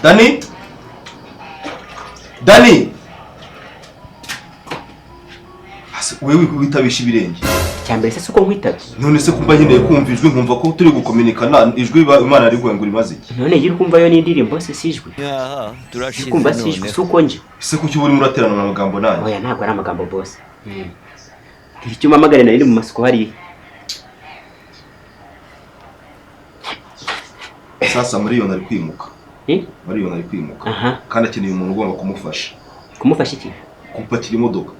Dani Dani wewe witabisha ibirenge cyambere se suko nkwitabye none se kumba nyine kumva ijwi nkumva ko turi gukominikana ijwi Imana ari kwengura imaze iki none yiri kumva yo n'indirimbo se sijwi turashize kumva sijwi suko nje ese kuki uri muraterana mu magambo nani oya ntabwo ari amagambo boss icyo mamagare nari mu masuko hari sasa Mariyoni ari kwimuka Mariyoni ari kwimuka kandi akeneye umuntu ugomba kumufasha iki gupakira imodoka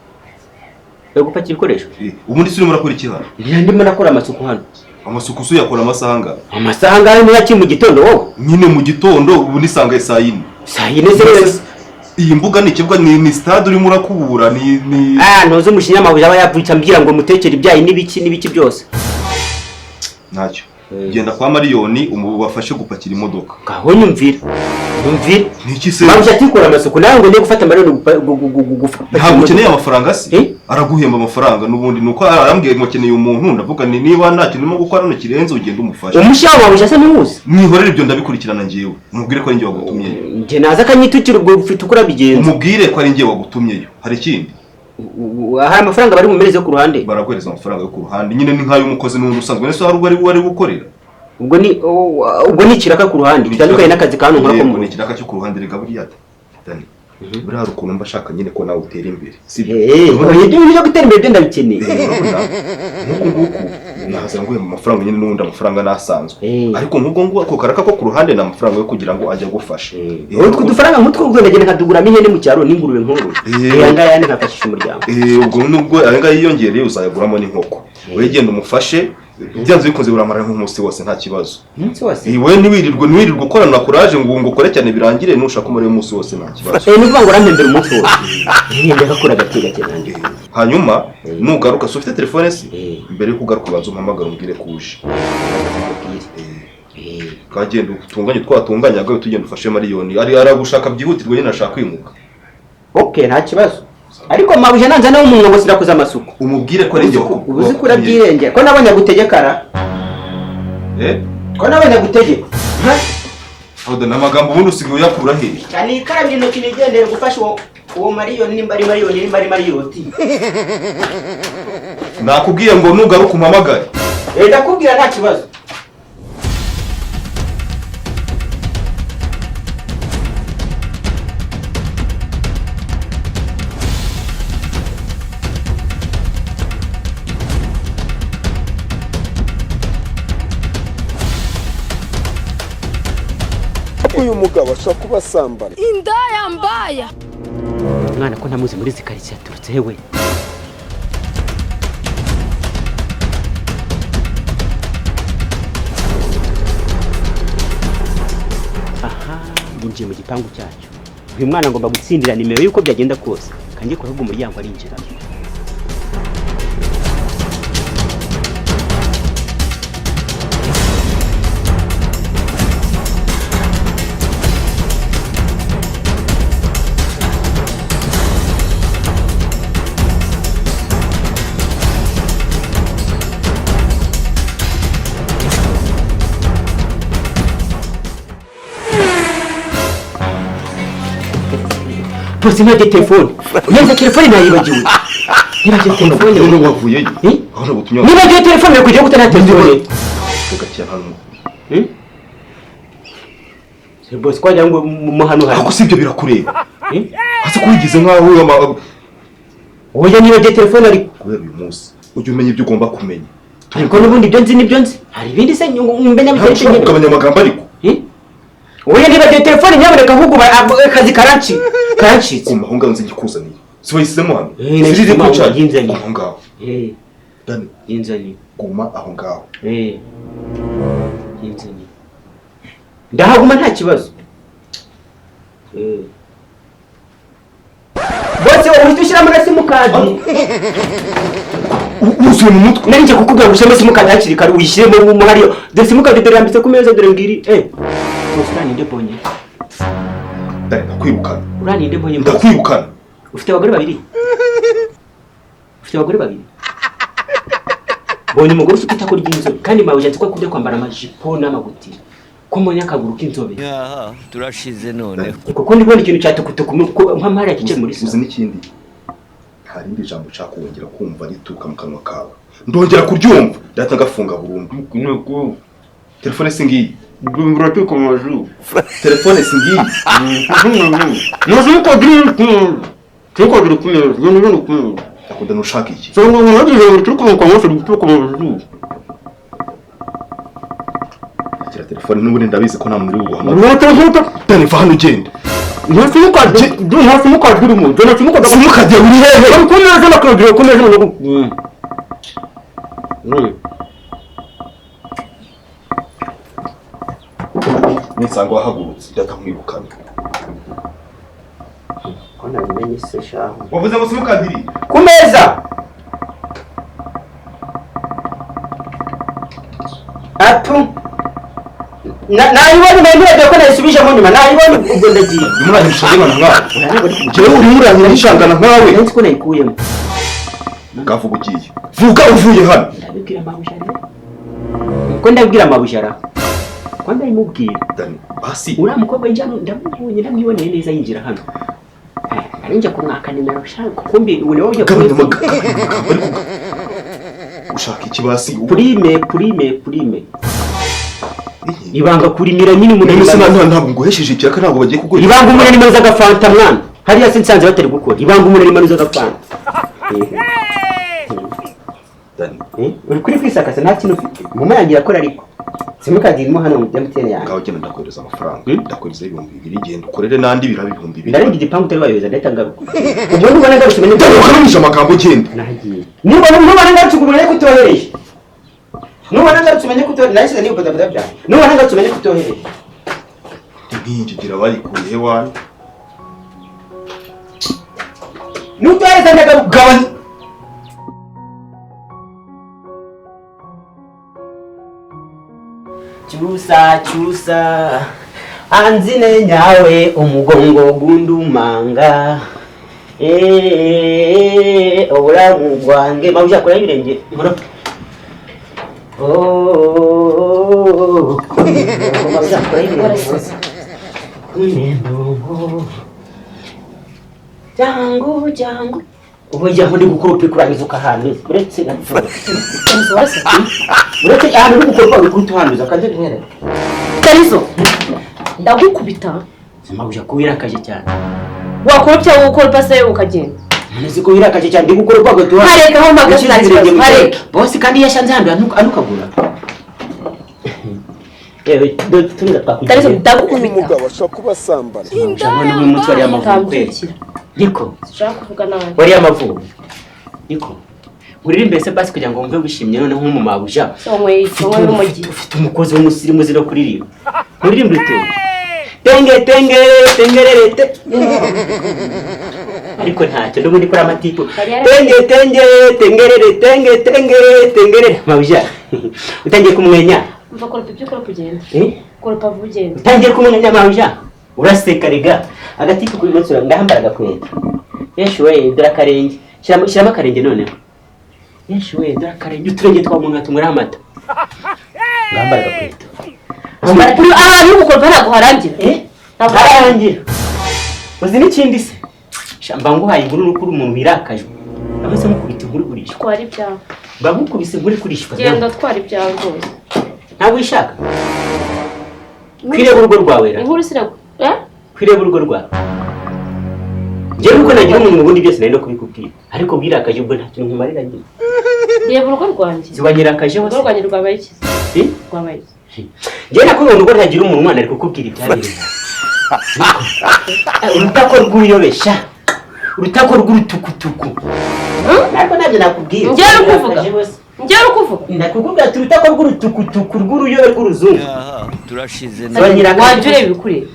gupakira ibikoresho ubundi si urimo urakora iki hano ndimo nakora amasuku hano amasuku so yakora amasaha angahe niyo ki mu gitondo wowe nyine mu gitondo ubu nisanga saa 4 se iyi mbuga ni kibuga ni stade urimo urakubura ni ntuzi umushinyamabuye aba yavuca mbwira ngo mutekere ibyayi n'ibiki byose ntacyo genda kwa Mariyoni umubafashe gupakira imodoka gaho nyumvira niki se bamuje atikora amasuku nawe ngo ndiye gufata Mariyoni ntabwo ukeneye amafaranga se araguhemba amafaranga nubundi nuko arambwiye ngo akeneye umuntu ndavuga ni niba nta kintu urimo gukora no kirenze ugenda umufasha umushaho wawe ase n'uzi mwihorere ibyo ndabikurikirana ngiyewe umubwire ko ari ngiye wagutumyeyo nge naza kanyitukira ubwo ufite ukora bigenza umubwire ko ari ngiye wagutumyeyo hari ikindi hari amafaranga bari mu mereze yo ku ruhande baraguhereza amafaranga yo ku ruhande nyine ni nkayo umukozi n'undi usanzwe nese hari ubwo ari gukorera ubwo ni kiraka ku ruhande bitandukanye n'akazi kantu nkora ko mu kiraka cyo ku ruhande rega buriya Dani buriya rukuntu mbashaka nyine ko nawe utera imbere ibyo byo gutera imbere byo ndabikeneye nk'uko naza nguye mu mafaranga nyine n'undi amafaranga nasanzwe ariko nk'ubwo ngo ako karaka ko ku ruhande na amafaranga yo kugira ngo ajye gufasha utwo dufaranga nk'utwo ndagenda nkaduguramo ihene mu cyaro n'ingurube nkuru yanga yane nkafashisha umuryango ubwo nubwo anga yiyongereye uzayaguramo n'inkoko wegenda umufashe byanze bikunze buramara nk'umunsi wose nta kibazo umunsi wose iwe niwirirwa ukorana courage ngo ukore cyane birangire nushaka umure umunsi wose nta kibazo ni kuvuga ngo urantembera umunsi wose ndakora gake nanjye hanyuma nugaruka so ufite telefone se mbere yo kugaruka banza umpamagara umbwire kuje kagenda utunganye twatunganya gawe tugenda ufashe Mariyoni ari aragushaka byihutirwa nyine ashaka kwimuka nta kibazo ariko mabuje nanza nawe umuntu ngo sirakoza amasuku umubwire ko ari ngiye ubuzi kura byirenge ko nabonye gutegekara ko nabonye gutegeka oda namagambo ubundi usigaye yakura he cyane ikarabye intoki nigendere gufasha uwo Mariyoni nimba ari Mariyoti nakubwiye ngo nugaruka umpamagare ndakubwira nta kibazo uyu mugabo ashaka kubasambana indaya mbaya mwana ko ntamuzi muri zikaritsiye yaturutse hewe yinjiye mu gipangu cyacu uyu mwana agomba gutsindira nimero yuko byagenda kose kandi ko ahubwo umuryango arinjira Bose nta telefone. Neza telefone nayibagiwe. Nibagiwe telefone none wavuye aho nagutumye. Nibagiwe telefone kujya gutana telefone. Tugakiya hano. Se boss kwajya ngo mu hano hari. Ako sibyo birakureba. Hase kuyigize nkaho oya nibagiwe telefone ari kubera uyu munsi. Ujye umenya ibyo ugomba kumenya. Ariko nubundi ibyo nzi nibyo nzi. Hari ibindi se mbenya biteye. Ugabanya amagambo ariko. Oya nibagiwe telefone nyamuneka ahubwo akazi karanci aho ngaho nzi ngikuzaniye si wayisizemo hano sirire kuca yinzani aho ngaho Dani yinzani guma aho ngaho yinzani ndahaguma nta kibazo bose wowe ushyira muri simukadi uzuye mu mutwe nari nje kukubwira ngo ushyire simukadi hakiri kare uyishyiremo mu hariyo de simukadi dore yambitse ku meza dore ngiri Urani nde bonye. Dani nakwirukana. Urani nde bonye. Ndakwirukana. Ufite abagore babiri. Bonye umugore ufite itako ry'inzobe kandi mawuje atiko kujya kwambara amajipo n'amaguti. ko mbonye akaguru k'inzobe. Aha, turashize none. Kuko ndibona ikintu cyatukutuku nk'amara kice muri uzi n'ikindi. Hari indi jambo ushaka kongera kumva rituruka mu kanwa kawe. Ndongera kuryumva data ngafunga burundu. Nuko Telefone singiyi. ndumva tuko maju. Telefone singiyi. Nuko ko drinking. Tuko drinking. None ko. Akunda nushaka iki? So ngo ngije tuko mu kanwa tuko maju. Kira telefone n'ubundi ndabizi ko nta muntu uri buhamagara. Nuko Dani va hano ugenda. Ntasimuka dirimo. Dona simuka Simuka de uri hehe? Kumeza nakogero kumeza no. Nisanga wahagurutse data mwirukana. Kona bimenye se shaho. Wavuze ngo simuka diri. Kumeza. Atu. Nayibona ndende ko nasubije mu nyuma nayibona ubwo ndagiye. Umuranye ushangana nkawe. Jewe uri muranye ushangana nkawe. Nzi ko nayikuyemo. Ngavuga ugiye. Vuga uvuye hano. Ndabibwira mabushara. Ko ndabwira mabushara. Ko ndayimubwira. Dani basi Uriya mukobwa njya ndamubonye ndamwiboneye neza yinjira hano. Arinjya kumwaka nimero shaka kumbi uri wowe ushaka iki basi prime. Ibanga kurimira nyine umuntu ntabwo nguhesheje ikiraka ntabwo bagiye kugura. Ibanga umuntu nimero z'agafanta mwana. Hariya sinsanze batari gukora. Ibanga umuntu nimero z'agafanta. Dani uri kuri kwisakasa nta kintu ufite. Mama yangira akora ariko. Simukagirimo hano mu MTN yanjye. Ngaho genda ndakohereza amafaranga. Ndakohereza 2,000 genda ukorere nandi biraba 2,000. Ndarenga igipangu utari wayoza ndahita ngaruka. Ubwo ndubona ngarutse menye ukanisha amagambo genda. nagiye. Nubona ngarutse umenye kutohereje. Nubona ngarutse umenye kutohereje. Nahise niyo badabya. Nubona ngarutse umenye kutohereje. Ndingi gira bayikuye wani. Nutohereza ndagaruka. Cyusa anzine nyawe umugongo gundumanga obulamu bwange mawuja kola ibirenge muro mawuja kola ibirenge jangu ubuja ndi gukoropa kurangiza ukahantu uretse gapfa uretse ahantu uri gukoropa ukutuhanduza kandi ntere Karizo ndagukubita mawuja kuwirakaje cyane wakoropya ukoropa se ukagenda nzi ko wirakaje cyane ndi gukoropa gatuha hareka aho magazi nakibazo hareka bosi kandi yashanze hando anukagura tunga twakujya Karizo uyu ndagukubita mugabo ashobora kuba asambana jamwe n'umutwe ari amavuko niko ushaka kuvuga nawe wari amavuko niko uririmbe se basi kugira ngo wumve wishimye none nk'umu mabuja somwe n'umugi ufite umukozi w'umusirimu ziro kuririmba uririmbe ute tengererete ariko ntacyo n'ubundi kora amatiku tengerere mabuja utangiye kumwenya umva koropa ibyo ukora kugenda koropa vugenda utangiye kumwenya mabuja uraseka rega agatiku kuri notsura ndahambara gakweta yeshi we dora karenge shiramo akarenge noneho yeshi we dora karenge uturenge twa munga tumura amata ngambara gakweta kuri ahantu gukoropa ntabwo harangira harangira uzi n'ikindi se shamba ngo hayi inkuru kuri umuntu wirakajwe amase mukubita inkuru gurisha twari byawe bamukubise inkuru kurishwa genda twari byawe rwose ntabwo wishaka kwireba urugo rwawe ra inkuru sirago kwireba urugo rwawe njyewe uko nagira umuntu mu bundi byose nari no kubikubwira ariko wirakaje ubwo nta kintu nkumarira njye reba urugo rwanjye ziwanyirakaje hose urugo rwanjye rwabaye iki rwabaye iki njyewe nakubwira urugo ntagira umuntu umwana ari kukubwira ibyabereye urutako rw'uyobesha urutako rw'urutukutuku ntabwo nabyo nakubwira njyewe ukuvuga ndakubwira ati urutako rw'urutukutuku rw'uruyobe rw'uruzungu turashize wajya ureba ibikureba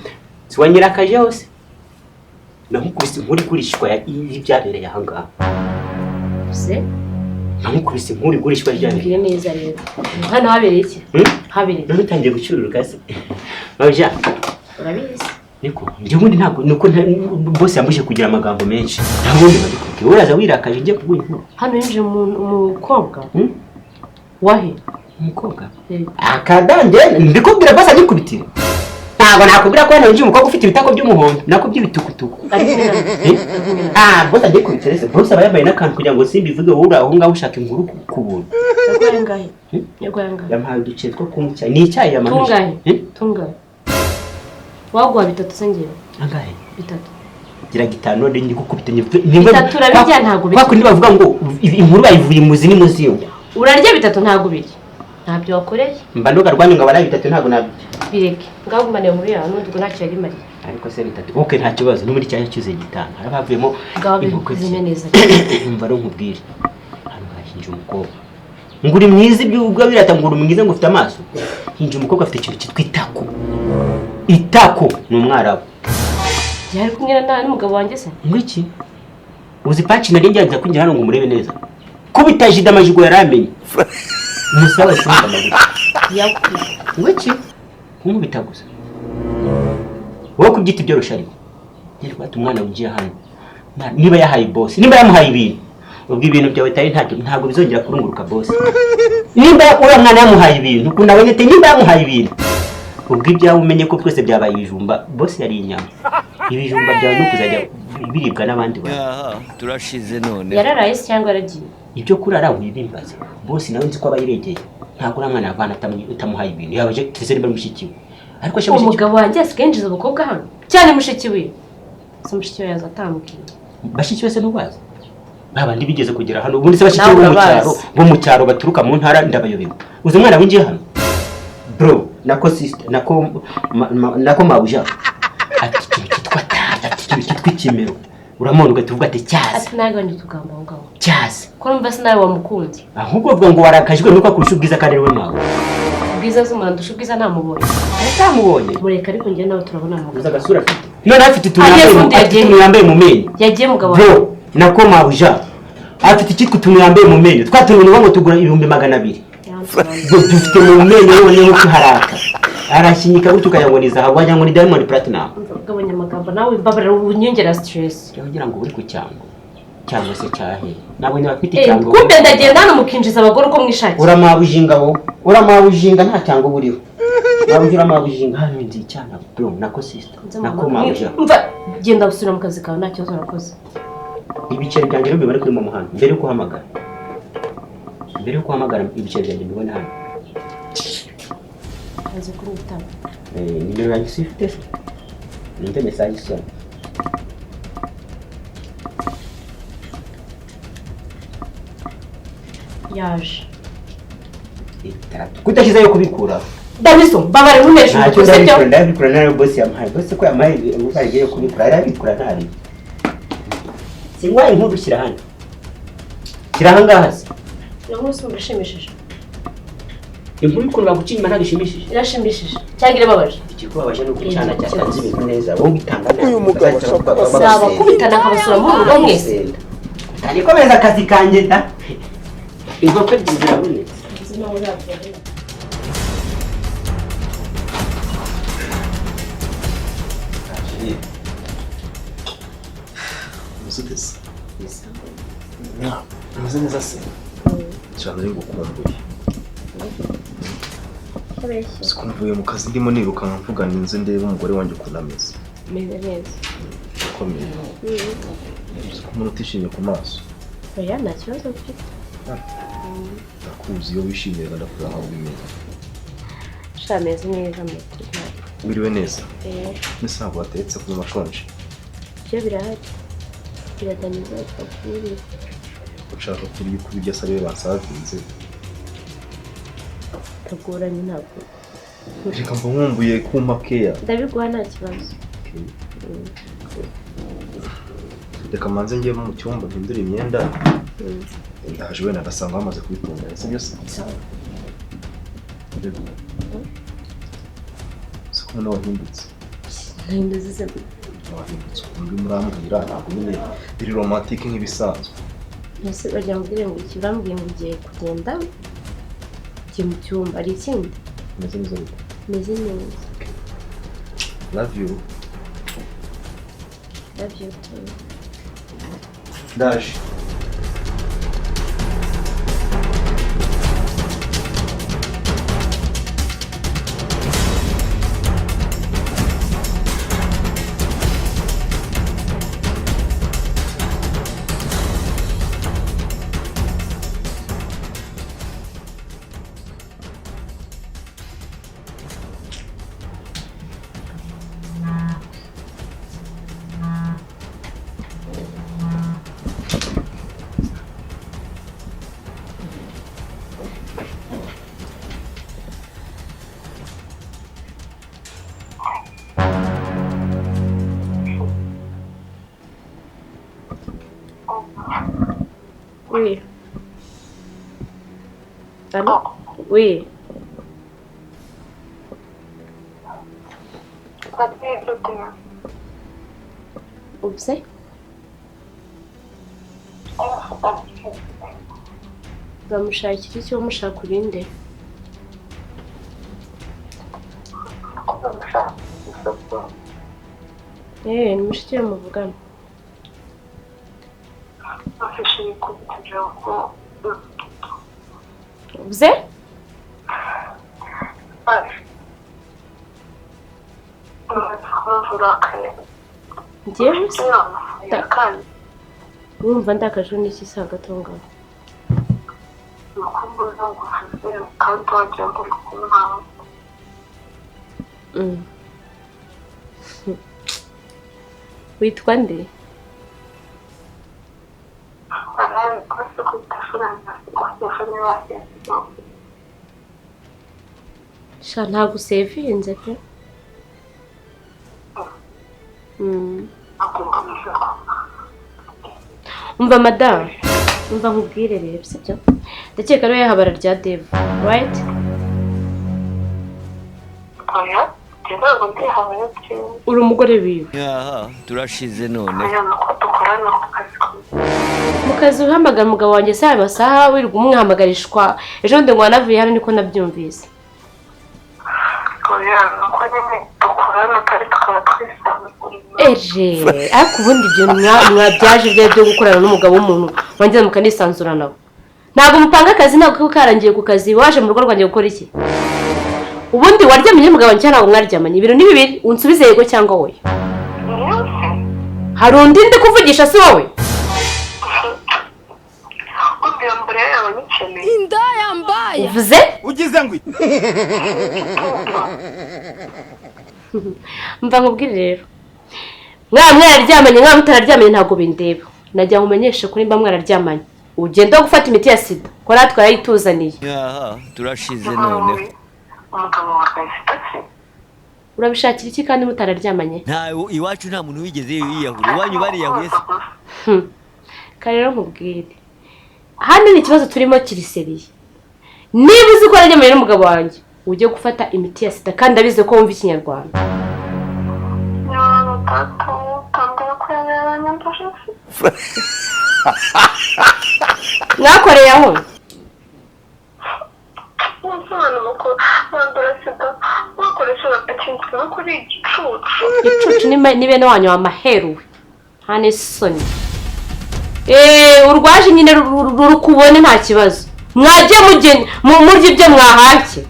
ziwanyirakaje hose namukubise inkuru igurishwa y'ibyabereye aha ngaha se namukubise inkuru igurishwa mbwira neza rero hano habereye iki habereye none utangiye gucururuka se mabya urabizi niko njye ubundi ntabwo nuko bose yambuje kugira amagambo menshi nta bundi babikubwiye uraza wirakaje njye kuguha inkuru hano yinjiye umukobwa wahe umukobwa Yego. akadange ndikubwira bose agikubitira ntabwo nakubwira ko hano yinjiye umukobwa ufite ibitako by'umuhondo nako by'ibitukutuku bose agikubitira ese bose aba yambaye n'akantu kugira ngo simbivuge wowe aho ngaho ushaka inkuru ku buntu yampaye uduceri two kunywa icyayi ni icyayi yamanuje tungahe waguha bitatu se ngewe angahe bitatu gira gitanu none ndi gukubita bitatu urabirya ntabwo birya bakundi bavuga ngo inkuru bayivuye imuzi n'imuzi yo urarya bitatu ntabwo birya ntabyo wakoreye mba ndoga rwanyu ngo baraye bitatu ntabwo nabyo bireke ngaho gumane muri yawe n'undi ngo ntacyo yari mariye ariko se bitatu okay nta kibazo no muri cyaje cyuze gitanu harabavuyemo ngaho bizime neza umva ro nkubwire hano hahinje umukobwa ngo uri mwiza iby'ubwo birata ngo uri mwiza ngo ufite amaso hinje umukobwa afite ikintu cyitwa itako ni umwarabu yari kumwe n'umugabo wanjye se ngwiki uzi patch nari njyanza kwinjira hano ngo murebe neza kubita jida amajigo yaramenye umusawa singa amajigo yakubise ngwiki kumubita gusa wowe kubyita ibyo rushari yari kwata umwana ugiye hano niba yahaye boss niba yamuhaye ibintu ubwo ibintu byawe tari ntabwo bizongera kurunguruka boss niba uriya mwana yamuhaye ibintu kunabonye te niba yamuhaye ibintu ubwo ibyawe umenye ko twese byabaye ibijumba boss yari inyama ibijumba byawe no kuzajya biribwa n'abandi bantu turashize none yararaye se cyangwa yaragiye ibyo kurara wibimbaza boss nawe nzi ko abayiregeye ntabwo uriya mwana avana utamuhaye ibintu yabaje tese niba mushikiwe ariko she umugabo wanjye asigenjiza ubukobwa hano cyane mushiki we se mushiki we yaza atambwiye bashiki wese n'ubazi babandi bigeze kugera hano ubundi se bashiki bo mu cyaro baturuka mu ntara ndabayobewe uzi umwana winjiye hano bro nako sister nako mabuja ati kitwa kitwa ikimero uramona ugatuvuga ati cyaze ati ntabwo ndi tugamba aho ngaho cyaze ko numva se nawe wamukunze ahubwo uvuga ngo warakajwe nuko akurusha ubwiza kandi we mawe ubwiza z'umuntu ndusha ubwiza ntamubonye atamubonye mureka ariko njye nawe turabona mu uza gasura afite none afite utuntu yambaye mu menyo yagiye mugabo bro nako mabuja afite ikitwa utuntu yambaye mu menyo twatuntu ngo tugura 200 dufite mu menyo none nkuko haraka arashinyika gutyo ukajya ngo ni zahabu wajya ngo ni diamond platinum ugabanya amagambo nawe mbabara unyongera stress yagira ngo uri ku cyangwa se cyahe nabo ni bafite icyango kumbe ndagenda hano mukinjiza abagore uko mwishaki uramabujinga wowe uramabujinga nta cyango buriho nabujura amabujinga hano ndi cyana bro nako sister nako mabujinga umva genda usubira mu kazi kawe nta kibazo urakoze ibiceri byanjye rero bari kuri mu muhanda mbere yo kuhamagara ibiceri byanjye mbibona hano azi kuri bitabo nimero yanjye sifite ninde message sona yaje kudashyize yo kubikura Daviso babare unesha ntacyo ndabikura nawe boss yampaye boss ko yampaye ubariye yo kubikura arabikura ntari singwa inkuru shyira hano shyira hangaha se inkuru se urashimishije inkuru ikuru bagucinyima ntagishimishije irashimishije cyangwa irababaje ikikubabaje no gucana cyatanze ibintu neza wowe bitanga uyu mugabo ashaka saba kubitana akabasura mu rugo mwese arikomeza akazi kanjye da inkoko ebyiri zirabonetse umeze neza se cyane ari gukumbuye sikumvuye mu kazi ndimo niruka mvuga ninze ndebe umugore wanjye ukuntu ameze meze neza ukomeye umuntu utishimye ku maso oya nta kibazo ufite ndakuzi iyo wishimiye ndakura aho bimeze shameze neza mutima wiriwe neza n'isambu watetse ku mashonje byo birahari biradaniza twakuri ushaka kubirya se ariwe basavinze tagoranye ntabwo reka mba nkumbuye kumpa keya ndabiguha nta kibazo reka manze ngiye mu cyumba mpindura imyenda ndaje wenda agasanga bamaze kubitunganya sibyo se siko nawe wahindutse nahindutse se wahindutse undi murambwira ntabwo nyine biri romantike nk'ibisanzwe ese bajya mbwire ngo iki bambwiye ngo ugiye kugenda ugiye mu cyumba ari ikindi meze neza bite meze neza love you too ndaje Oui. Allô? Oui. Ubuze? Bamushakira icyo mushaka urinde? Ni mushiki we muvugana. Ubuze? Njyewe se? Wumva ndakajwe n'iki se hagati aho ngaho? Witwa nde? Sha ntabwo usevinze pe? Umva madamu, umva nkubwire rero sibyo? Ndakeka rero yahabara rya Dave, right? Uri umugore wiwe. Aha, turashize none. Mu kazi uhamagara umugabo wanjye saa masaha wirirwa umwihamagarishwa ejo ndi ngo wanavuye hano niko nabyumvise. Ariko ubundi ibyo mwabyaje byo gukorana n'umugabo w'umuntu wanjye mukanisanzura nawe. Ntabwo mupanga akazi ntabwo karangiye ku kazi waje mu rugo rwanjye gukora iki? Ubundi waryamye n'umugabo wanjye ntabwo mwaryamanye ibintu ni bibiri unsubize yego cyangwa wowe. Hari undi ndi kuvugisha si wowe? Inda yambaye. Uvuze? ugize ngo Mva nkubwire rero. Mwararyamanye mutararyamanye ntabwo bindeba. Najya nkumenyeshe kuri mba mwararyamanye. Ugenda gufata imiti ya sida. Ko natwe yarayituzaniye. Aha, turashize none. Urabishakira iki kandi mutararyamanye? Nta iwacu nta muntu wigeze yiyahura. Iwanyu bariyahuye se? Kare rero nkubwire. Hano ni ikibazo turimo kiriseriye. Niba uzi ko araryamanye n'umugabo wanjye, ujye gufata imiti ya sida kandi abize ko wumva ikinyarwanda. Mwakoreye aho? Igicucu ni bene wanyu wamaheruwe. Hane soni. Urwaje nyine rukubone nta kibazo. Mwajye mugeni murya ibyo mwahashye.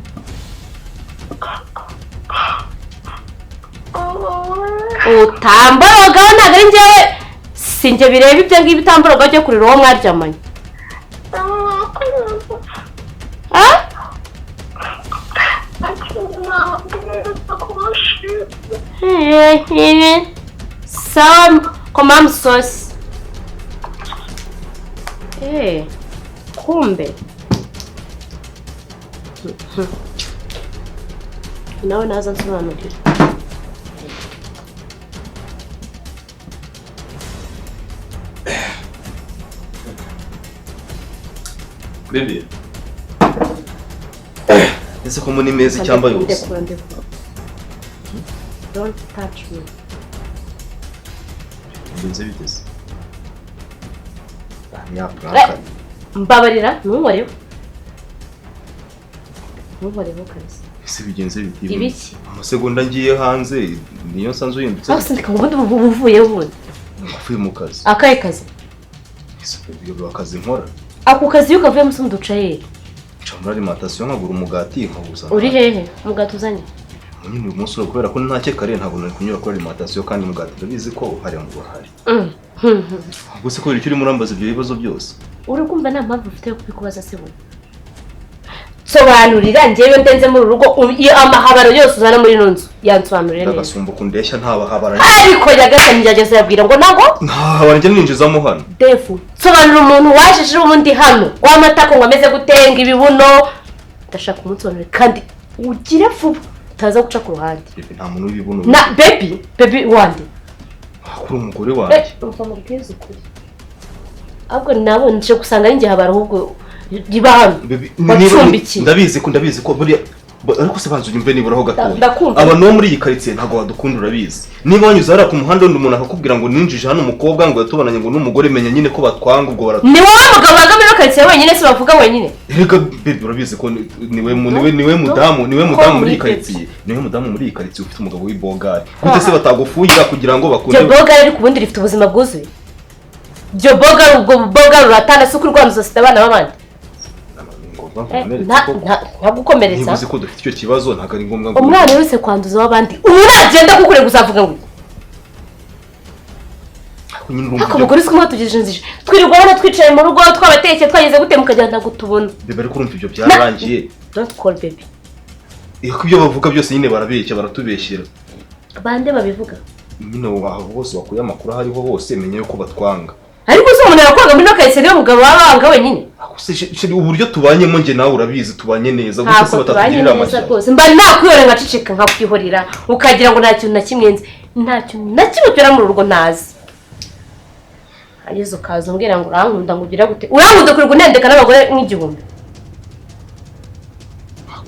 Utamboroga ntabwo ari njyewe sinjye bireba ibyo ngibi utamboroga cyo kurira uwo mwaryamanye. Sawa koma msosi. Kumbe. Nawe naza nsobanurira. Baby. Ese ko muri mezi cyamba yose. Don't touch me. Ndenze bitese. Nyapaka. Mbabarira ntunkoreho. Ntunkoreho kabisa. Ese bigenze biti. Ibiki? Amasegonda ngiye hanze niyo sanzu yindutse. Aho sindika ubundi buvuye ubundi. Avuye mu kazi. Akaye kazi. Ese biyo akazi nkora. Ako kazi yuko avuye musi muduca hehe? Cha muri alimentation nkagura umugati nkabuza. Uri hehe? Umugati uzanye? Nyine uyu munsi kubera ko nta kekare ntabwo nari kunyura kuri alimentation kandi umugati ndabizi ko hari ngo hari. Gusa ko uri murambaza ibyo bibazo byose. Uri kumva nta mpamvu ufite yo kubikubaza se bo. Sobanurira njyewe ndenze muri rugo amahabaro yose uzana muri nonzo yansobanurira neza. Agasumba kundeshya ntabahabara. Ariko yagasanye njageze yabwira ngo nago ntahabara njye ninjizamo hano. Defu sobanura umuntu washishije ubundi hano wamatako ngo ameze gutenga ibibuno ndashaka umunsobanurira kandi ugire vuba utaza guca ku ruhande. Nta muntu w'ibibuno. Na baby wande. Kuri umugore wanjye. Umva mu bwiza ukuri. ahubwo nabo nje gusanga ari njye habara ahubwo riba hano bacumbikiye ndabizi ko buriya ariko se banzu nyumve nibura ho gatoya ndakumva abantu bo muri iyi quartier ntago badukunda urabizi niba wanyuze hara ku muhanda undi umuntu akakubwira ngo ninjije hano umukobwa ngo yatubonanye ngo n'umugore menya nyine ko batwanga ubwo baratu ni wowe mugabo baga muri quartier wenyine se bavuga wenyine reka baby urabizi ko niwe mudamu muri iyi quartier niwe mudamu muri iyi quartier ufite umugabo w'ibogari gute se batagufugira kugira ngo bakunde byo bogari ariko ubundi rifite ubuzima bwuzuye byo bogari ubwo bogari uratana se kuri rwanduza sida abana babandi nta gukomeretsa nibuze ko dufite icyo kibazo ntago ari ngombwa ngo umwana wese kwanduza w'abandi uragenda kukure guzavuga ngo ako mugore uzi ko mwatugejeje nzije twirirwa hano twicaye mu rugo twabateke twageze gute mukagenda gutubona bebe ariko urumva ibyo byararangiye don't call baby ko ibyo bavuga byose nyine barabeshya baratubeshyera bande babivuga nyine waho bose bakuye amakuru aho ariho hose menya yuko batwanga ariko se umuntu yakwanga muri n'akahise niyo mugabo wabanga wenyine uburyo tubanyemo njye nawe urabizi tubanye neza gusa se batatugirira amashyaka mba nakwihorera nkaceceka nkakwihorera ukagira ngo nta kintu na kimwe nzi nta kintu na kimwe utera mu rugo ntazi ageze ukaza umbwira ngo urankunda ngo ugira gute urankunda kuri gunendeka n'abagore nk'igihumbi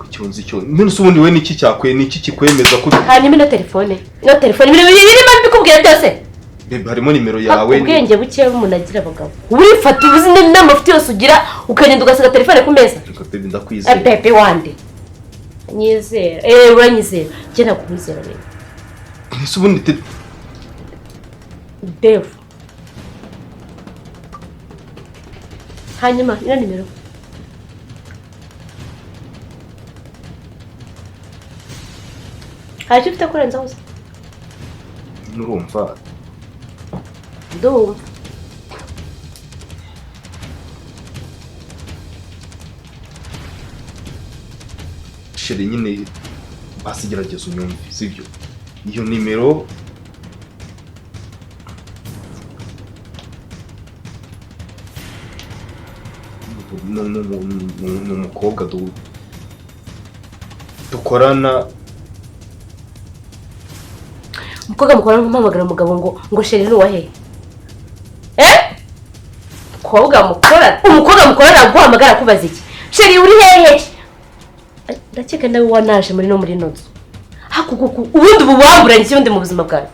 icyonzi cyo none se ubundi we niki cyakwe niki kikwemeza ko hanyuma ino telefone birimo bikubwira byose bebe harimo nimero yawe ubwenge buke umuntu agira abagabo urifata ubuzi n'amafuti yose ugira ukagenda ugasiga telefone ku meza bebe ndakwizera bebe wande nyizera uranyizera njye nakumwizera rero ese ubundi Devu hanyuma ino nimero hari icyo ufite kurenzaho se nurumva ndumva sheri nyine basigerageza unyumve sibyo iyo nimero ni umukobwa dukorana umukobwa mukorana nk'umuhamagara umugabo ngo sheri ni uwahe umukobwa mukorana guhamagara kubaza iki sheri uri hehe ndakeka nawe wanaje muri no nzu ubundi ubu wamburanye ikibundi mu buzima bwawe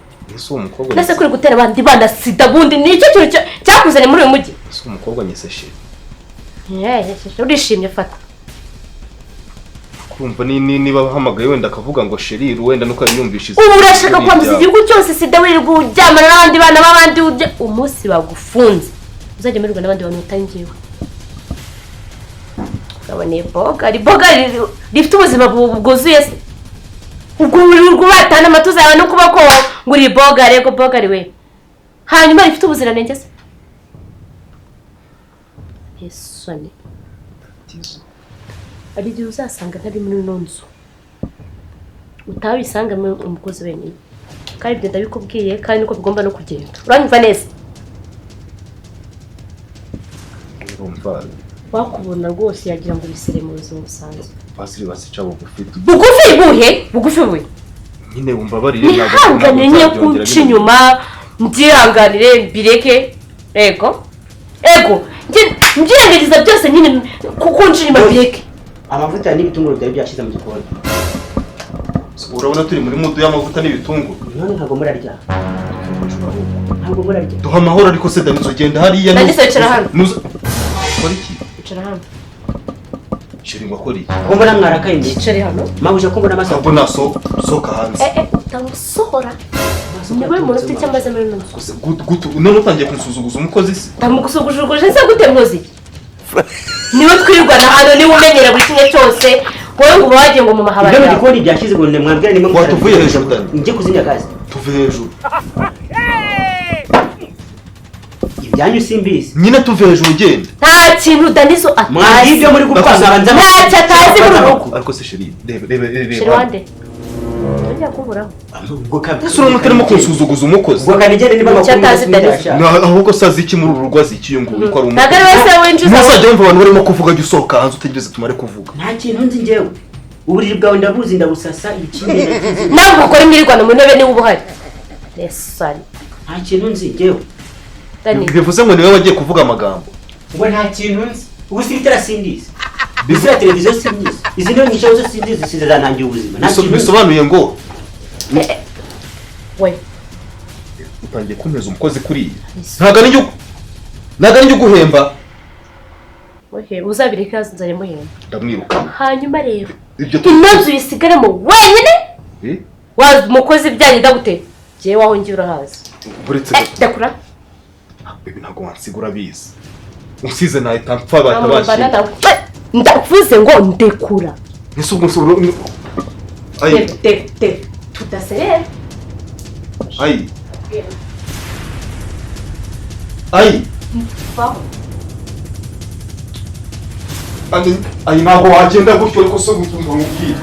nase kuri gutera abandi bana sida bundi ni icyo kintu cyakuzanye muri uyu mujyi ese umukobwa nyise sheri urishimye fata kumva niba ahamagaye wenda akavuga ngo sheri wenda nuko yanyumvishije ubu urashaka kwambuza igihugu cyose sida wirirwa uryamana n'abandi bana b'abandi umunsi bagufunze uzajya murirwa n'abandi bantu batangiwe ukabona boga rifite ubuzima bwuzuye se ubwo wirirwa ubatana amatuza yawe n'ukuboko ngo uri boga rego boga ari we hanyuma rifite ubuziranenge se yesone hari igihe uzasanga ntari muri ino nzu utabisangamo umukozi wenyine kandi ibyo ndabikubwiye kandi niko bigomba no kugenda uranyumva neza wakubona rwose yagira ngo bisere mu buzima busanzwe basiri basica bugufi bugufi nyine wumva barire nihangane niyo kunca inyuma mbyihanganire mbireke ego mbyirengagiriza byose nyine kunca inyuma mbireke amavuta n'ibitunguru byari byashize mu gikoni urabona turi muri mudu y'amavuta n'ibitunguru none ntabwo murarya duha amahoro ariko se danizo ugenda hariya nagise wicara hano ukora iki wicara hano sheri ngo akora iki ko mbona mwarakaye yicare hano mabuje ko mbona amaso ntabwo nasohoka hanze utamusohora niwe muntu ufite icyo amaze muri none none utangiye kunsuzuguza umukozi se ndamugusugushuguje se gute muzi niwe twirirwana hano niwe umenyera buri kimwe cyose wowe ngo wagiye ngo mu mahabara yawe ibyo mu gikoni byashize ngo mwambwira nimwe watuvuye hejuru dani njye kuzimya gaze tuve hejuru ibyanyu simbizi nyine tuve hejuru ugenda nta kintu danizo atazi ibyo muri gupanga banza ntacyo atazi muri rugo ariko se sheri reba sheri wande ujya kuburaho ubwo kabisa ese urabona utarimo kunsuzuguza umukozi ubwo kanigende niba ahubwo sazi iki muri uru rugo azi iki ngo uko ari ntabwo ari wese winjiza ntuzajya wumva abantu barimo kuvuga jya usohoka hanze utegereze tumare kuvuga nta kintu nzi njyewe uburiri bwawe ndabuzi ndabusasa ikindi nagize nawe ukora imirirwano mu ntebe niba uba uhari nesani nta kintu nzi njyewe Dani bivuze ngo niwe wagiye kuvuga amagambo ngo nta kintu nzi ubu sibitara sindizi bizira televiziyo sindizi izi niyo nyishaho zo sindizi zizanangira ubuzima nta kintu bisobanuye ngo we utangiye kunteza umukozi kuriya ntago ari njye uguhemba uzabireka nzajya muhemba ndamwirukana hanyuma rero ibyo inzu yisigaremo wenyine wazi umukozi byagenda gute jewe waho ngiye urahazi buretse ndakura ibi ntago wansigura bizi usize nahita mpfa batabashye ndavuze ngo ndekura ese ubwo nsuburo tudaserere ayi ntabwo wagenda gutyo ariko se ngo nkubwire